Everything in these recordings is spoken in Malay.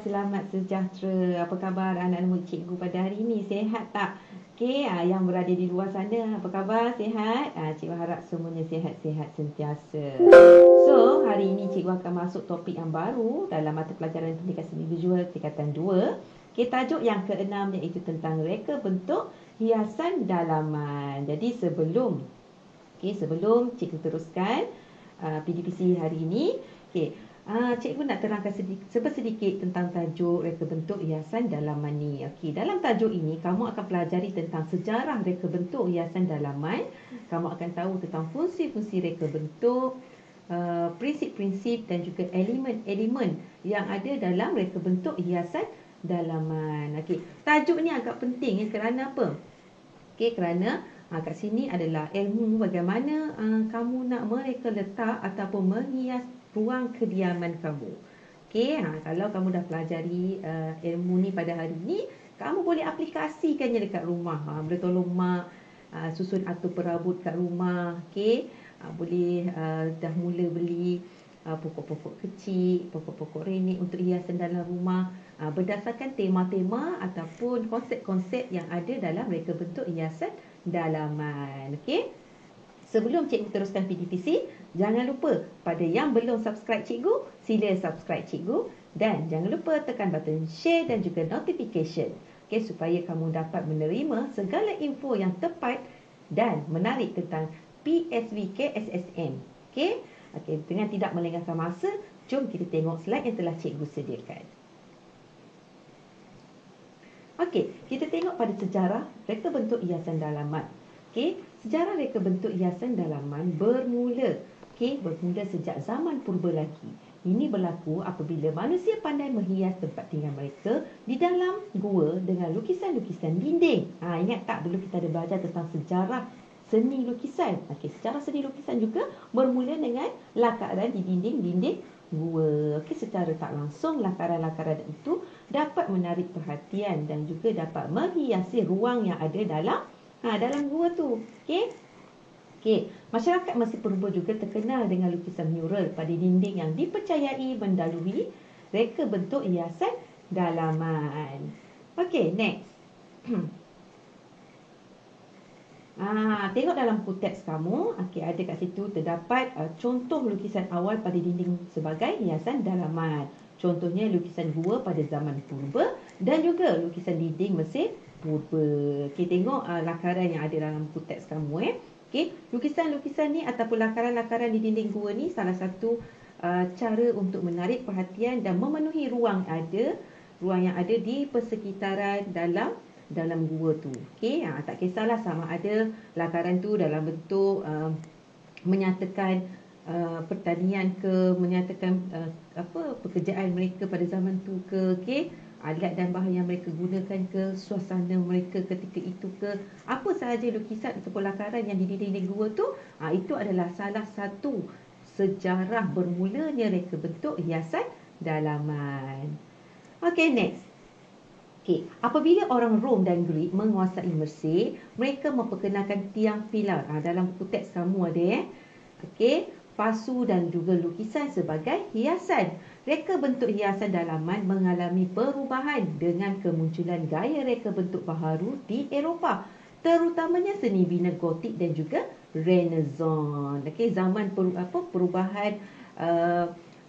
selamat sejahtera. Apa khabar anak-anak murid cikgu pada hari ini? Sihat tak? Okey, yang berada di luar sana, apa khabar? Sihat? Cikgu harap semuanya sihat-sihat sentiasa. So, hari ini cikgu akan masuk topik yang baru dalam mata pelajaran pendidikan seni visual tingkatan 2. Okey, tajuk yang ke-6 iaitu tentang reka bentuk hiasan dalaman. Jadi sebelum cikgu teruskan PDPC hari ini, cikgu nak terangkan sedikit tentang tajuk reka bentuk hiasan dalaman ni. Okey, dalam tajuk ini kamu akan pelajari tentang sejarah reka bentuk hiasan dalaman. Kamu akan tahu tentang fungsi-fungsi reka bentuk, prinsip-prinsip dan juga elemen-elemen yang ada dalam reka bentuk hiasan dalaman. Okey, tajuk ni agak penting kerana apa? Okey, kerana kat sini adalah ilmu bagaimana kamu nak mereka letak ataupun menghias ruang kediaman kamu. Okey, kalau kamu dah pelajari ilmu ni pada hari ni, kamu boleh aplikasikannya dekat rumah. Boleh tolong mak susun atur perabot kat rumah. Okey, boleh dah mula beli pokok-pokok kecil, pokok-pokok renik untuk hiasan dalam rumah berdasarkan tema-tema ataupun konsep-konsep yang ada dalam reka bentuk hiasan dalaman. Okey, sebelum cikgu teruskan PDPC, jangan lupa pada yang belum subscribe cikgu, sila subscribe cikgu dan jangan lupa tekan button share dan juga notification. Okey, supaya kamu dapat menerima segala info yang tepat dan menarik tentang PSVK SSM. Okey, dengan tidak melengahkan masa, jom kita tengok slide yang telah cikgu sediakan. Okey, kita tengok pada sejarah reka bentuk hiasan dalaman. Okey, sejarah reka bentuk hiasan dalaman bermula sejak zaman purba lagi. Ini berlaku apabila manusia pandai menghias tempat tinggal mereka di dalam gua dengan lukisan-lukisan dinding. Ingat tak dulu kita ada belajar tentang sejarah seni lukisan. Okey, sejarah seni lukisan juga bermula dengan lakaran di dinding-dinding gua. Okey, secara tak langsung lakaran-lakaran itu dapat menarik perhatian dan juga dapat menghiasi ruang yang ada dalam gua tu. Okey, masyarakat Mesir Purba juga terkenal dengan lukisan mural pada dinding yang dipercayai mendahului reka bentuk hiasan dalaman. Okey, next. Tengok dalam buku teks kamu. Okey, ada kat situ terdapat contoh lukisan awal pada dinding sebagai hiasan dalaman. Contohnya lukisan gua pada zaman purba dan juga lukisan dinding Mesir Purba. Okey, tengok lakaran yang ada dalam buku teks kamu. Okey, lukisan-lukisan ni ataupun lakaran-lakaran di dinding gua ni salah satu cara untuk menarik perhatian dan memenuhi ruang yang ada di persekitaran dalam gua tu. Okey, tak kisahlah sama ada lakaran tu dalam bentuk menyatakan pertanian ke, menyatakan pekerjaan mereka pada zaman tu ke, okey, alat dan bahan yang mereka gunakan ke, suasana mereka ketika itu ke, apa sahaja lukisan ataupun lakaran yang di dinding gua tu, itu adalah salah satu sejarah bermulanya reka bentuk hiasan dalaman. Okey, next. Okey, apabila orang Rom dan Greek menguasai Mesir, mereka memperkenalkan tiang pilar. Dalam buku teks kamu ada Okey, pasu dan juga lukisan sebagai hiasan. Reka bentuk hiasan dalaman mengalami perubahan dengan kemunculan gaya reka bentuk baharu di Eropah, terutamanya seni bina Gotik dan juga Renaissance. Okey, zaman perubahan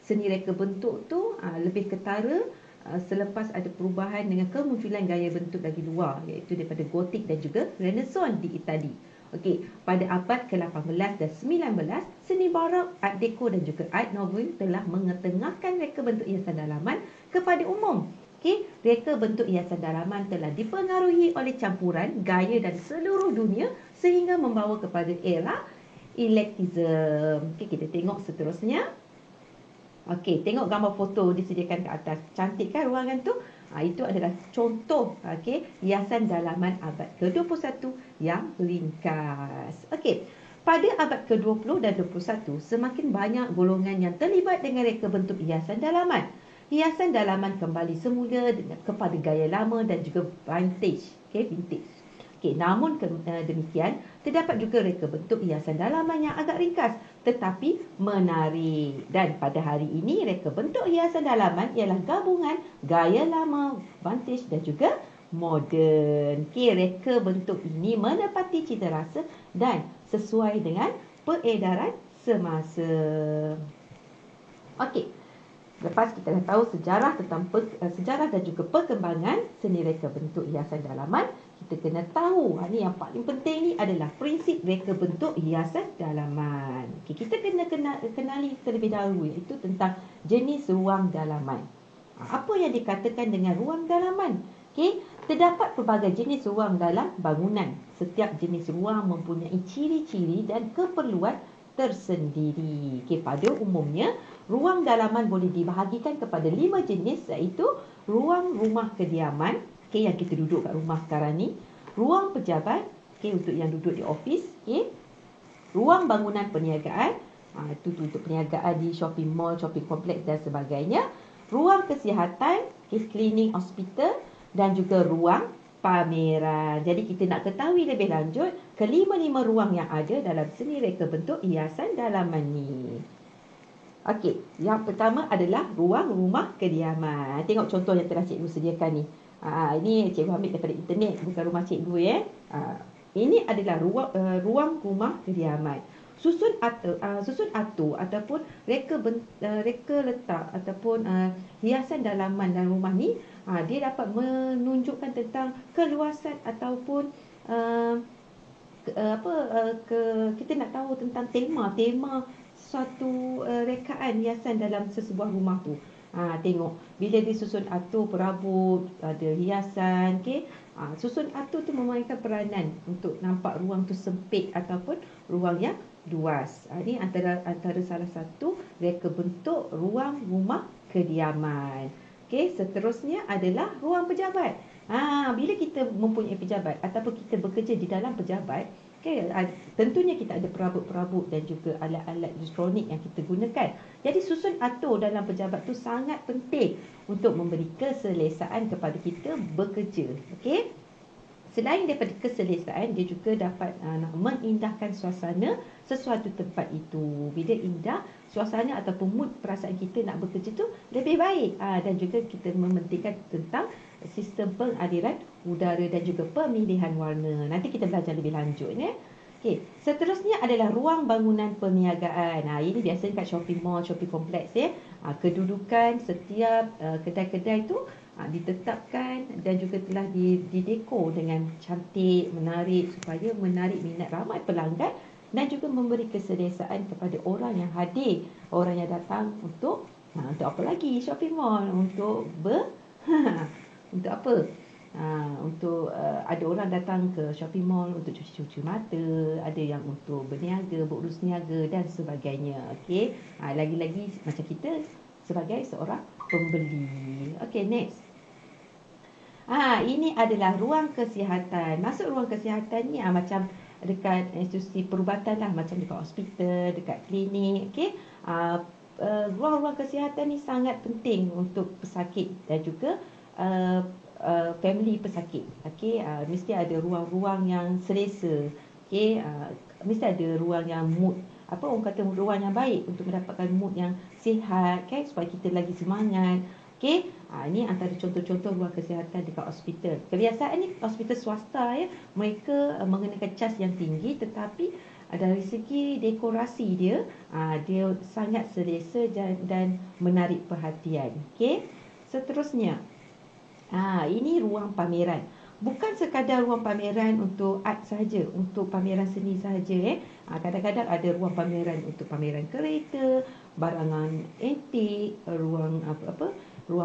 seni reka bentuk tu lebih ketara selepas ada perubahan dengan kemunculan gaya bentuk lagi luar, iaitu daripada Gotik dan juga Renaissance di Itali. Okey, pada abad ke-18 dan 19, seni barok, Art Deco dan juga Art Nouveau telah mengetengahkan reka bentuk hiasan dalaman kepada umum. Okey, reka bentuk hiasan dalaman telah dipengaruhi oleh campuran gaya dari seluruh dunia sehingga membawa kepada era eclecticism. Okey, kita tengok seterusnya. Okey, tengok gambar foto disediakan ke atas. Cantik kan ruangan tu? Itu adalah contoh hiasan dalaman abad ke-21 yang ringkas. Okey, pada abad ke-20 dan 21, semakin banyak golongan yang terlibat dengan reka bentuk hiasan dalaman. Hiasan dalaman kembali semula kepada gaya lama dan juga vintage. Namun demikian, terdapat juga reka bentuk hiasan dalaman yang agak ringkas tetapi menarik. Dan pada hari ini, reka bentuk hiasan dalaman ialah gabungan gaya lama, vintage dan juga moden. Reka bentuk ini menepati cita rasa dan sesuai dengan peredaran semasa. Lepas kita dah tahu sejarah tentang sejarah dan juga perkembangan seni reka bentuk hiasan dalaman, kita kena tahu, ni yang paling penting ni adalah prinsip reka bentuk hiasan dalaman. Kita kena kenali terlebih dahulu, iaitu tentang jenis ruang dalaman. Apa yang dikatakan dengan ruang dalaman? Terdapat pelbagai jenis ruang dalam bangunan. Setiap jenis ruang mempunyai ciri-ciri dan keperluan tersendiri. Pada umumnya, ruang dalaman boleh dibahagikan kepada 5 jenis, iaitu ruang rumah kediaman, yang kita duduk kat rumah sekarang ni, ruang pejabat, untuk yang duduk di office, ruang bangunan perniagaan, itu untuk perniagaan di shopping mall, shopping kompleks dan sebagainya, ruang kesihatan, klinik, hospital dan juga ruang pameran. Jadi kita nak ketahui lebih lanjut kelima-lima ruang yang ada dalam seni reka bentuk hiasan dalaman ni. Yang pertama adalah ruang rumah kediaman. Tengok contoh yang telah cikgu sediakan ni. Ini cikgu ambil daripada internet, bukan rumah cikgu ya. Ini adalah ruang rumah kediaman. Susun atur ataupun reka letak ataupun hiasan dalaman dalam rumah ni, dia dapat menunjukkan tentang keluasan ataupun kita nak tahu tentang tema suatu rekaan hiasan dalam sesebuah rumah tu. Tengok bila disusun atur perabot, ada hiasan, susun atur tu memainkan peranan untuk nampak ruang tu sempit ataupun ruang yang luas. Ini antara salah satu reka bentuk ruang rumah kediaman. Seterusnya adalah ruang pejabat. Bila kita mempunyai pejabat ataupun kita bekerja di dalam pejabat, tentunya kita ada perabot-perabot dan juga alat-alat elektronik yang kita gunakan. Jadi susun atur dalam pejabat tu sangat penting untuk memberi keselesaan kepada kita bekerja. Selain daripada keselesaan, dia juga dapat mengindahkan suasana sesuatu tempat itu. Bila indah, suasana ataupun mood perasaan kita nak bekerja tu lebih baik. Dan juga kita mementingkan tentang sistem pengaliran udara dan juga pemilihan warna. Nanti kita belajar lebih lanjut. Seterusnya adalah ruang bangunan perniagaan. Ini biasanya kat shopping mall, shopping kompleks. Kedudukan setiap kedai-kedai tu ditetapkan dan juga telah didekor dengan cantik, menarik supaya menarik minat ramai pelanggan dan juga memberi keselesaan kepada orang yang hadir, orang yang datang untuk apa lagi shopping mall, untuk untuk apa? Untuk ada orang datang ke shopping mall untuk cuci mata, ada yang untuk berniaga, berurus niaga dan sebagainya. Lagi-lagi macam kita sebagai seorang pembeli. Next. Ini adalah ruang kesihatan. Masuk ruang kesihatan ni macam dekat institusi perubatan lah, macam dekat hospital, dekat klinik. Ruang-ruang kesihatan ni sangat penting untuk pesakit dan juga family pesakit. Mesti ada ruang-ruang yang selesa. Mesti ada ruang yang mood, orang kata ruang yang baik untuk mendapatkan mood yang sihat, supaya kita lagi semangat. Ini antara contoh-contoh ruang kesihatan dekat hospital. Kebiasaan ni hospital swasta mereka mengenakan cas yang tinggi, tetapi dari segi dekorasi dia sangat selesa dan menarik perhatian. Seterusnya, ini ruang pameran. Bukan sekadar ruang pameran untuk art sahaja, untuk pameran seni sahaja. Kadang-kadang ada ruang pameran untuk pameran kereta, barangan antik, ruang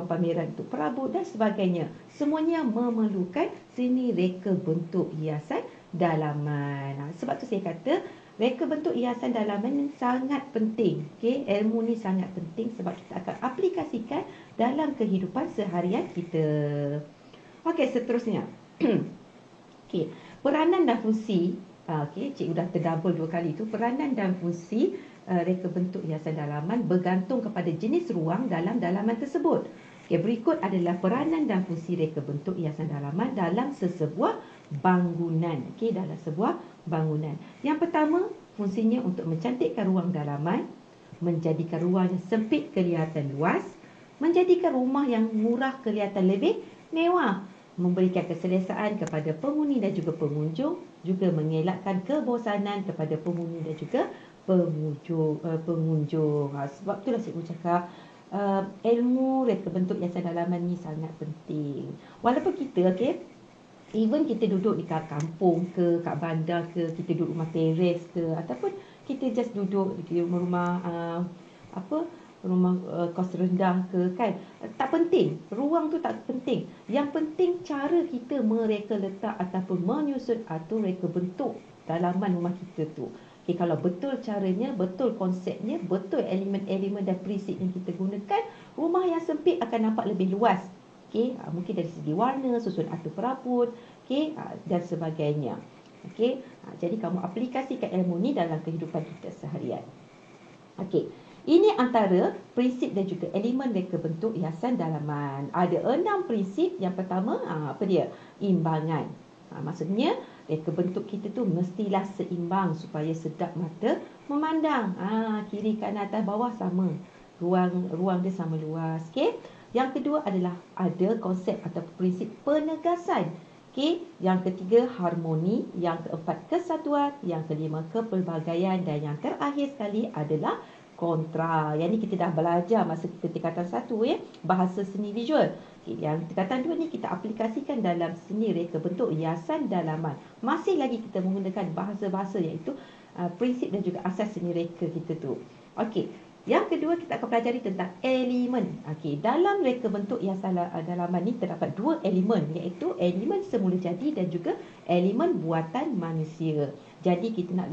pameran untuk perabot dan sebagainya. Semuanya memerlukan seni reka bentuk hiasan dalaman. Sebab tu saya kata reka bentuk hiasan dalaman ni sangat penting. Ilmu ni sangat penting sebab kita akan aplikasikan dalam kehidupan seharian kita. Seterusnya. Peranan dan fungsi. Cikgu dah terdouble 2 kali tu. Peranan dan fungsi reka bentuk hiasan dalaman bergantung kepada jenis ruang dalam dalaman tersebut. Berikut adalah peranan dan fungsi reka bentuk hiasan dalaman dalam sesebuah bangunan. Okey, dalam sebuah bangunan. Yang pertama, fungsinya untuk mencantikkan ruang dalaman, menjadikan ruang yang sempit kelihatan luas, menjadikan rumah yang murah kelihatan lebih mewah, memberikan keselesaan kepada penghuni dan juga pengunjung, juga mengelakkan kebosanan kepada penghuni dan juga pengunjung. Sebab itulah cikgu cakap ilmu reka bentuk hiasan dalaman ni sangat penting. Walaupun kita, even kita duduk di kampung ke, kat bandar ke, kita duduk rumah teres ke, ataupun kita just duduk di rumah rumah kos rendah ke, kan, tak penting, ruang tu tak penting. Yang penting cara kita mereka letak ataupun menyusun atau reka bentuk dalaman rumah kita tu. Kalau betul caranya, betul konsepnya, betul elemen-elemen dan prinsip yang kita gunakan, rumah yang sempit akan nampak lebih luas. Mungkin dari segi warna, susun atur perabot, dan sebagainya. Jadi kamu aplikasikan ilmu ni dalam kehidupan kita seharian. Ini antara prinsip dan juga elemen reka bentuk hiasan dalaman. Ada 6 prinsip. Yang pertama, apa dia? Imbangan. Maksudnya, reka bentuk kita tu mestilah seimbang supaya sedap mata memandang. Kiri, kanan, atas, bawah sama. Ruang dia sama luas. Yang kedua adalah ada konsep atau prinsip penegasan. Yang ketiga, harmoni. Yang keempat, kesatuan. Yang kelima, kepelbagaian. Dan yang terakhir sekali adalah kontra. Yang ni kita dah belajar masa kita tingkatan 1, bahasa seni visual. Yang tingkatan 2 ni kita aplikasikan dalam seni reka bentuk hiasan dalaman. Masih lagi kita menggunakan bahasa-bahasa, iaitu prinsip dan juga asas seni reka kita tu. Yang kedua, kita akan pelajari tentang elemen. Dalam reka bentuk hiasan dalaman ni terdapat 2 elemen, iaitu elemen semula jadi dan juga elemen buatan manusia. Jadi kita nak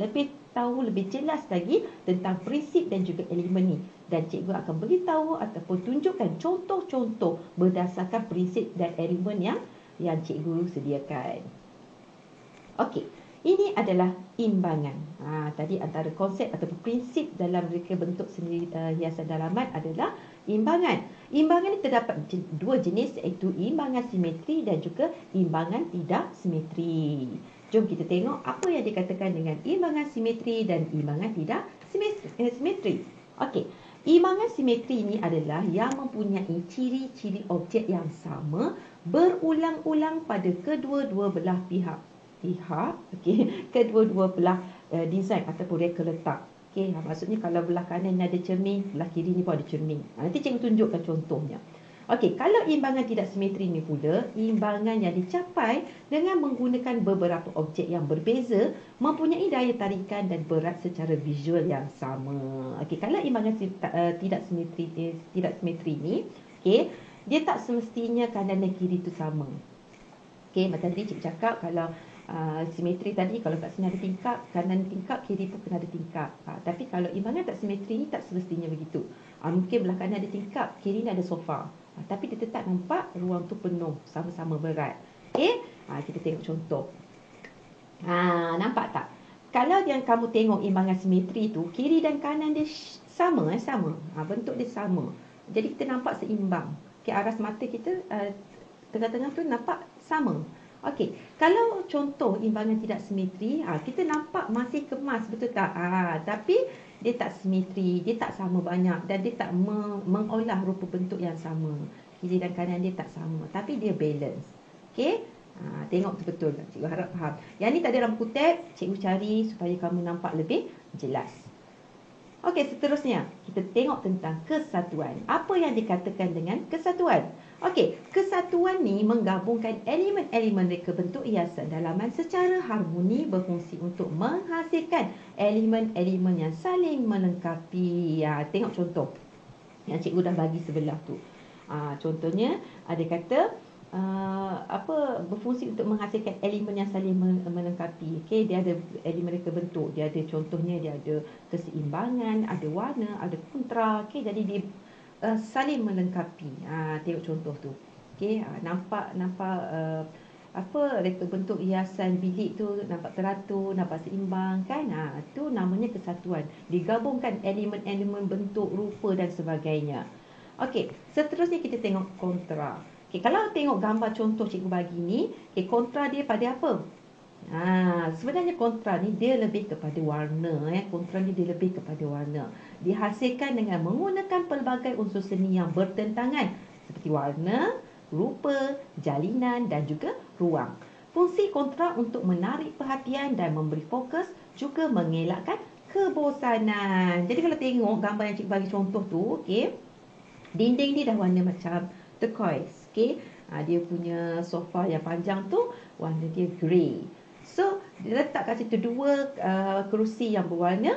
tahu lebih jelas lagi tentang prinsip dan juga elemen ni. Dan cikgu akan beritahu ataupun tunjukkan contoh-contoh berdasarkan prinsip dan elemen yang cikgu sediakan. Ini adalah imbangan. Tadi antara konsep ataupun prinsip dalam reka bentuk seni hiasan dalaman adalah imbangan. Imbangan ini terdapat 2 jenis, iaitu imbangan simetri dan juga imbangan tidak simetri. Jom kita tengok apa yang dikatakan dengan imbangan simetri dan imbangan tidak simetri. Imbangan simetri ini adalah yang mempunyai ciri-ciri objek yang sama berulang-ulang pada kedua-dua belah pihak. Kedua-dua belah design ataupun reka letak. Maksudnya kalau belah kanan ni ada cermin, belah kiri ni pun ada cermin. Nanti cikgu tunjukkan contohnya. Kalau imbangan tidak simetri ni pula, imbangan yang dicapai dengan menggunakan beberapa objek yang berbeza, mempunyai daya tarikan dan berat secara visual yang sama. Kalau imbangan tidak simetri ni, dia tak semestinya kanan dan kiri tu sama. Macam tadi cikgu cakap, kalau simetri tadi, kalau kat sini ada tingkap, kanan tingkap, kiri pun kena ada tingkap. Tapi kalau imbangan tak simetri ni, tak semestinya begitu. Mungkin belah kanan ada tingkap, kiri ni ada sofa. Tapi dia tetap nampak ruang tu penuh, sama-sama berat. Kita tengok contoh. Nampak tak? Kalau yang kamu tengok imbangan simetri tu, kiri dan kanan dia sama. Bentuk dia sama. Jadi kita nampak seimbang. Aras mata kita tengah-tengah tu nampak sama. Kalau contoh imbangan tidak simetri, kita nampak masih kemas, betul tak? Tapi dia tak simetri, dia tak sama banyak dan dia tak mengolah rupa bentuk yang sama. Kiri dan kanan dia tak sama, tapi dia balance. Tengok betul, cikgu harap faham. Yang ni tak ada dalam kutip, cikgu cari supaya kamu nampak lebih jelas. Seterusnya kita tengok tentang kesatuan. Apa yang dikatakan dengan kesatuan? Kesatuan ni menggabungkan elemen-elemen reka bentuk hiasan dalaman secara harmoni, berfungsi untuk menghasilkan elemen-elemen yang saling melengkapi. Tengok contoh yang cikgu dah bagi sebelah tu. Contohnya ada kata berfungsi untuk menghasilkan elemen yang saling melengkapi. Dia ada elemen reka bentuk, dia ada contohnya, dia ada keseimbangan, ada warna, ada kontra. Jadi dia saling melengkapi. Tengok contoh tu. Nampak reka bentuk hiasan bilik tu nampak teratur, nampak seimbang, kan? Tu namanya kesatuan. Digabungkan elemen-elemen bentuk, rupa dan sebagainya. Seterusnya kita tengok kontra. Okey, kalau tengok gambar contoh cikgu bagi ni, okey, kontra dia pada apa? Sebenarnya kontra ni dia lebih kepada warna. Kontra ni dia lebih kepada warna. Dihasilkan dengan menggunakan pelbagai unsur seni yang bertentangan seperti warna, rupa, jalinan dan juga ruang. Fungsi kontra untuk menarik perhatian dan memberi fokus, juga mengelakkan kebosanan. Jadi kalau tengok gambar yang cikgu bagi contoh tu, okey, dinding ni dah warna macam turquoise, okey. Dia punya sofa yang panjang tu warna dia grey. So, dia letak kat situ dua kerusi yang berwarna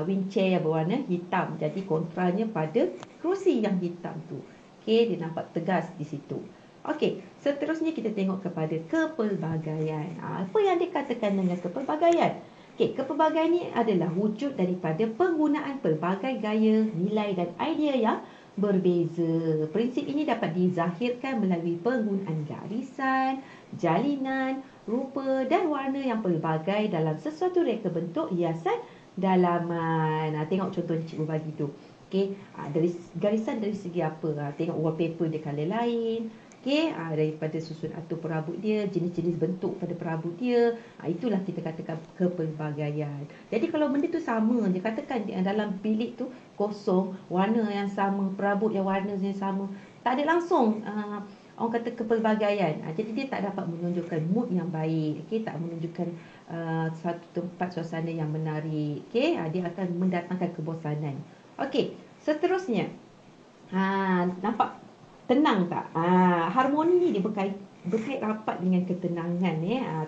wheelchair yang berwarna hitam. Jadi kontranya pada kerusi yang hitam tu. Okey, dia nampak tegas di situ. Okey, seterusnya kita tengok kepada kepelbagaian. Apa yang dikatakan dengan kepelbagaian? Okey, kepelbagaian ni adalah wujud daripada penggunaan pelbagai gaya, nilai dan idea yang berbeza. Prinsip ini dapat dizahirkan melalui penggunaan garisan, jalinan, rupa dan warna yang pelbagai dalam sesuatu reka bentuk hiasan dalaman. Tengok contoh yang cikgu bagi tu. Okey, dari garisan dari segi apa? Tengok wallpaper dia colour lain. Okey, daripada susun atur perabot dia, jenis-jenis bentuk pada perabot dia. Itulah kita katakan kepelbagaian. Jadi kalau benda tu sama, dia katakan dalam bilik tu kosong, warna yang sama, perabot yang warna yang sama, tak ada langsung orang kata kepelbagaian. Jadi dia tak dapat menunjukkan mood yang baik. Okey, tak menunjukkan satu tempat suasana yang menarik. Okey, dia akan mendatangkan kebosanan. Okey, seterusnya. Nampak tenang tak? Harmoni ni dia berkait rapat dengan ketenangan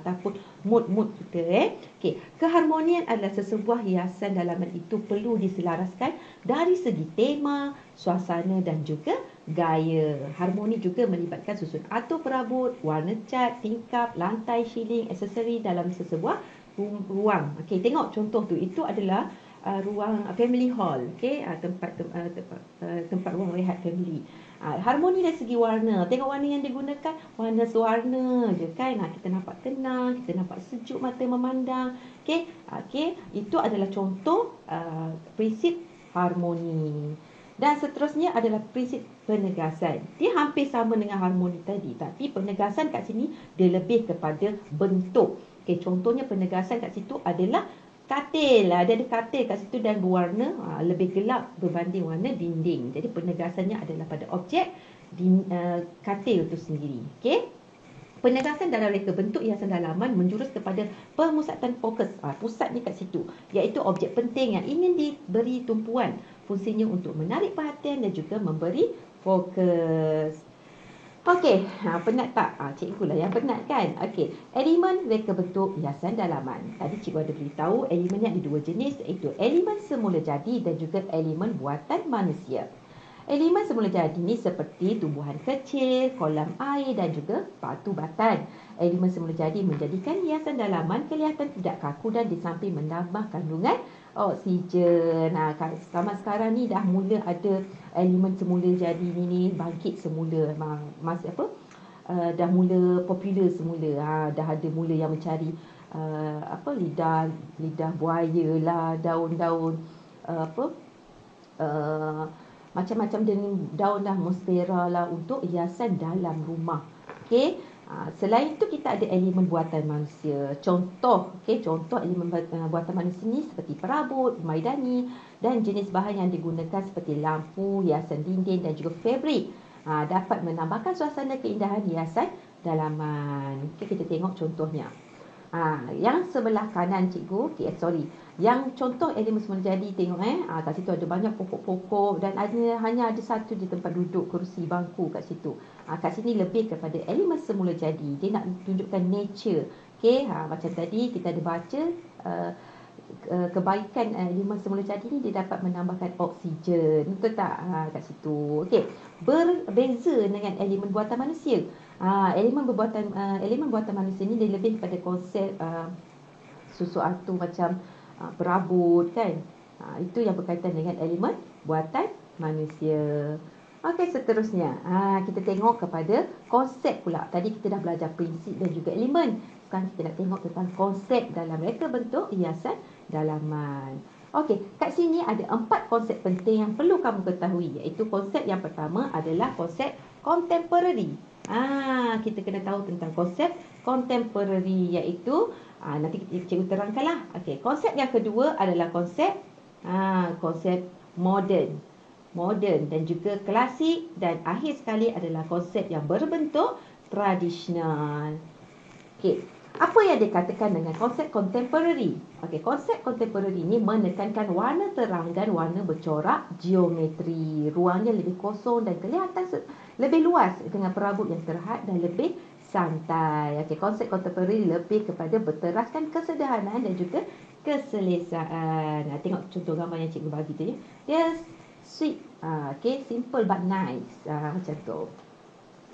ataupun mood kita. Okey, keharmonian adalah sesebuah hiasan dalaman itu perlu diselaraskan dari segi tema, suasana dan juga gaya. Harmoni juga melibatkan susun atur perabot, warna cat, tingkap, lantai, shielding, aksesori dalam sesebuah ruang. Okey, tengok contoh tu. Itu adalah ruang family hall, okey, tempat ruang rehat family. Harmoni dari segi warna. Tengok warna yang digunakan, warna sewarna je kan. Kita nampak tenang, kita nampak sejuk mata memandang. Okey, itu adalah contoh prinsip harmoni. Dan seterusnya adalah prinsip penegasan. Dia hampir sama dengan harmoni tadi, tapi penegasan kat sini dia lebih kepada bentuk. Okey, contohnya penegasan kat situ adalah katil. Dia ada katil kat situ dan berwarna lebih gelap berbanding warna dinding. Jadi penegasannya adalah pada objek katil itu sendiri. Okey. Penegasan dalam reka bentuk hiasan dalaman menjurus kepada pemusatan fokus. Pusatnya kat situ, iaitu objek penting yang ingin diberi tumpuan. Fungsinya untuk menarik perhatian dan juga memberi fokus. Okey, penat tak? Cikgu lah yang penat kan? Okey, elemen reka bentuk hiasan dalaman. Tadi cikgu ada beritahu elemen ni ada dua jenis, iaitu elemen semula jadi dan juga elemen buatan manusia. Elemen semula jadi ni seperti tumbuhan kecil, kolam air dan juga batu batan. Elemen semula jadi menjadikan hiasan dalaman kelihatan tidak kaku dan di samping menambah kandungan oksigen. Sama sekarang ni dah mula ada elemen semula jadi ni bangkit semula. Dah mula popular semula. Dah ada mula yang mencari lidah buaya lah, daun-daun macam-macam daun lah, monstera lah untuk hiasan dalam rumah. Okey. Selain itu kita ada elemen buatan manusia. Contoh elemen buatan manusia ni seperti perabot, maidani dan jenis bahan yang digunakan seperti lampu, hiasan dinding dan juga fabrik. Dapat menambahkan suasana keindahan hiasan dalaman. Okey, kita tengok contohnya. Yang sebelah kanan cikgu, yang contoh elemen semula jadi, tengok kat situ ada banyak pokok-pokok dan hanya ada satu je tempat duduk, kerusi, bangku kat situ. Kat sini lebih kepada elemen semula jadi. Dia nak tunjukkan nature. Okey, macam tadi kita ada baca kebaikan elemen semula jadi ni dia dapat menambahkan oksigen. Betul tak? Kat situ. Okey, berbeza dengan elemen buatan manusia. Elemen buatan manusia ni dia lebih kepada konsep susu atur macam perabot kan. Itu yang berkaitan dengan elemen buatan manusia. Okey, seterusnya kita tengok kepada konsep pula. Tadi kita dah belajar prinsip dan juga elemen. Sekarang kita nak tengok tentang konsep dalam reka bentuk hiasan dalaman. Okey, kat sini ada 4 konsep penting yang perlu kamu ketahui, iaitu konsep yang pertama adalah konsep contemporary. Kita kena tahu tentang konsep contemporary, iaitu nanti cikgu terangkanlah. Okey, konsep yang kedua adalah konsep moden. Moden dan juga klasik, dan akhir sekali adalah konsep yang berbentuk tradisional. Okey, apa yang dikatakan dengan konsep contemporary? Okey, konsep contemporary ni menekankan warna terang dan warna bercorak geometri. Ruangnya lebih kosong dan kelihatan lebih luas dengan perabot yang terhad dan lebih santai. Okey, konsep contemporary lebih kepada berteraskan kesederhanaan dan juga keselesaan. Tengok contoh gambar yang cikgu bagi tu ya. Dia sweet. Okey, simple but nice. Macam tu.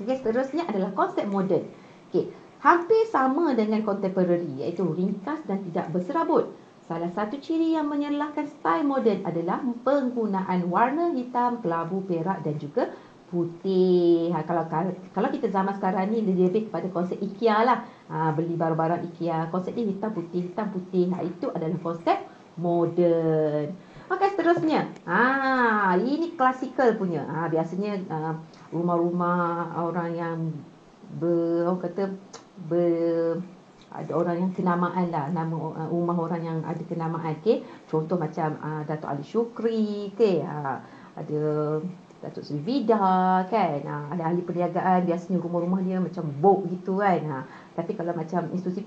Okey, seterusnya adalah konsep moden. Okey, hampir sama dengan contemporary, iaitu ringkas dan tidak berserabut. Salah satu ciri yang menyerlahkan style moden adalah penggunaan warna hitam, kelabu, perak dan juga putih. Kalau kita zaman sekarang ni lebih kepada konsep IKEA lah. Beli barang-barang IKEA, konsep ni hitam putih. Itu adalah konsep moden. Okey, seterusnya. Ini klasikal punya. Biasanya rumah-rumah orang yang ada orang yang kenamaan lah, nama rumah orang yang ada kenamaan. Okey, contoh macam Datuk Ali Shukri, okey, ada Datuk Seri Vida, kan, ada ahli perniagaan. Biasanya rumah-rumah dia macam bog gitu kan. Tapi kalau macam institusi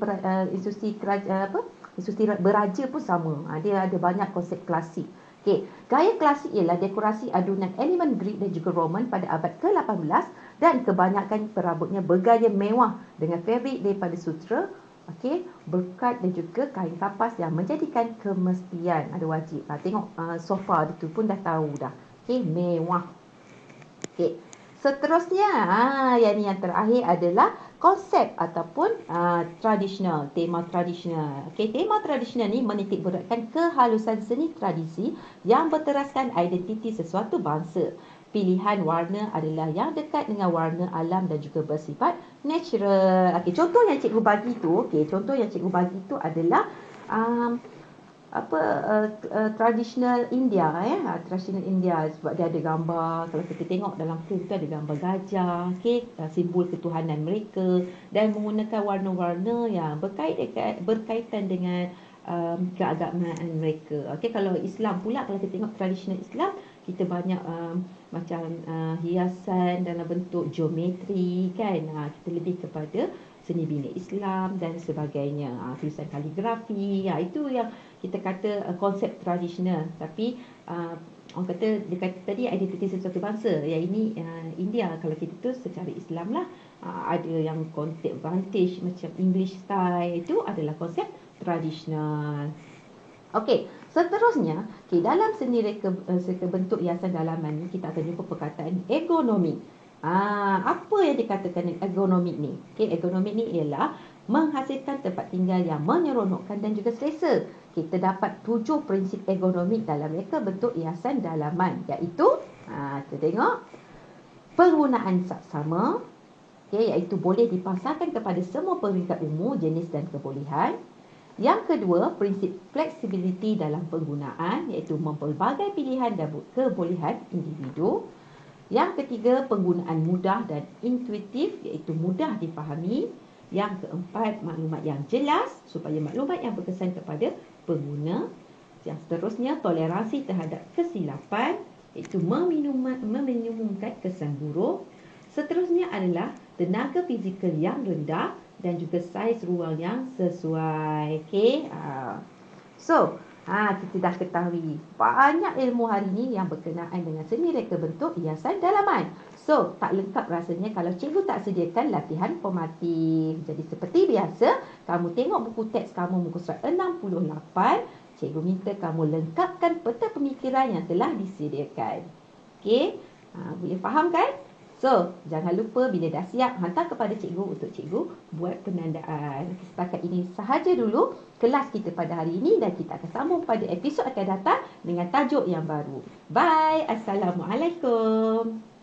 beraja pun sama. Dia ada banyak konsep klasik. Okey, gaya klasik ialah dekorasi adunan elemen Greek dan juga Roman pada abad ke-18 dan kebanyakan perabotnya bergaya mewah dengan fabrik daripada sutera, okey, berkat dan juga kain kapas yang menjadikan kemestian. Ada wajib. Tengok sofa itu pun dah tahu dah. Okey, mewah. Okey. Seterusnya, yang terakhir adalah konsep ataupun tradisional, tema tradisional. Okey, tema tradisional ni menitik beratkan kehalusan seni tradisi yang berteraskan identiti sesuatu bangsa. Pilihan warna adalah yang dekat dengan warna alam dan juga bersifat natural. Okey, contoh yang cikgu bagi tu, adalah tradisional India, tradisional India, sebab dia ada gambar. Kalau kita tengok dalam film tu ada gambar gajah, okey, simbol ketuhanan mereka, dan menggunakan warna-warna yang berkaitan dengan keagamaan mereka. Okey, kalau Islam pula, kalau kita tengok tradisional Islam, kita banyak macam hiasan dalam bentuk geometri, kan. Kita lebih kepada seni bina Islam dan sebagainya. Tulisan kaligrafi, itu yang kita kata konsep tradisional. Tapi orang kata, dia kata tadi identiti sesuatu bangsa. Yang ini India, kalau kita tu secara Islam lah. Ada yang konsep vantage macam English style, itu adalah konsep tradisional. Okey, seterusnya, dalam seni reka bentuk hiasan dalaman ni, kita akan jumpa perkataan ergonomik. Apa yang dikatakan ergonomik ni? Okey, ergonomik ni ialah menghasilkan tempat tinggal yang menyeronokkan dan juga selesa. Kita dapat 7 prinsip ergonomik dalam reka bentuk hiasan dalaman, iaitu kita tengok penggunaan saksama, iaitu boleh dipasarkan kepada semua peringkat umur, jenis dan kebolehan. Yang kedua, prinsip fleksibiliti dalam penggunaan, iaitu mempelbagai pilihan dan kebolehan individu. Yang ketiga, penggunaan mudah dan intuitif, iaitu mudah dipahami. Yang keempat, maklumat yang jelas supaya maklumat yang berkesan kepada pengguna. Yang seterusnya, toleransi terhadap kesilapan, iaitu meminimumkan kesan buruk. Seterusnya adalah tenaga fizikal yang rendah dan juga saiz ruang yang sesuai. Okey. Kita dah ketahui banyak ilmu hari ni yang berkenaan dengan seni reka bentuk hiasan dalaman. Tak lengkap rasanya kalau cikgu tak sediakan latihan formatif. Jadi seperti biasa, kamu tengok buku teks kamu muka surat 68. Cikgu minta kamu lengkapkan peta pemikiran yang telah disediakan. Okey. Boleh faham kan? Jangan lupa bila dah siap, hantar kepada cikgu untuk cikgu buat penandaan. Setakat ini sahaja dulu kelas kita pada hari ini, dan kita akan sambung pada episod akan datang dengan tajuk yang baru. Bye. Assalamualaikum.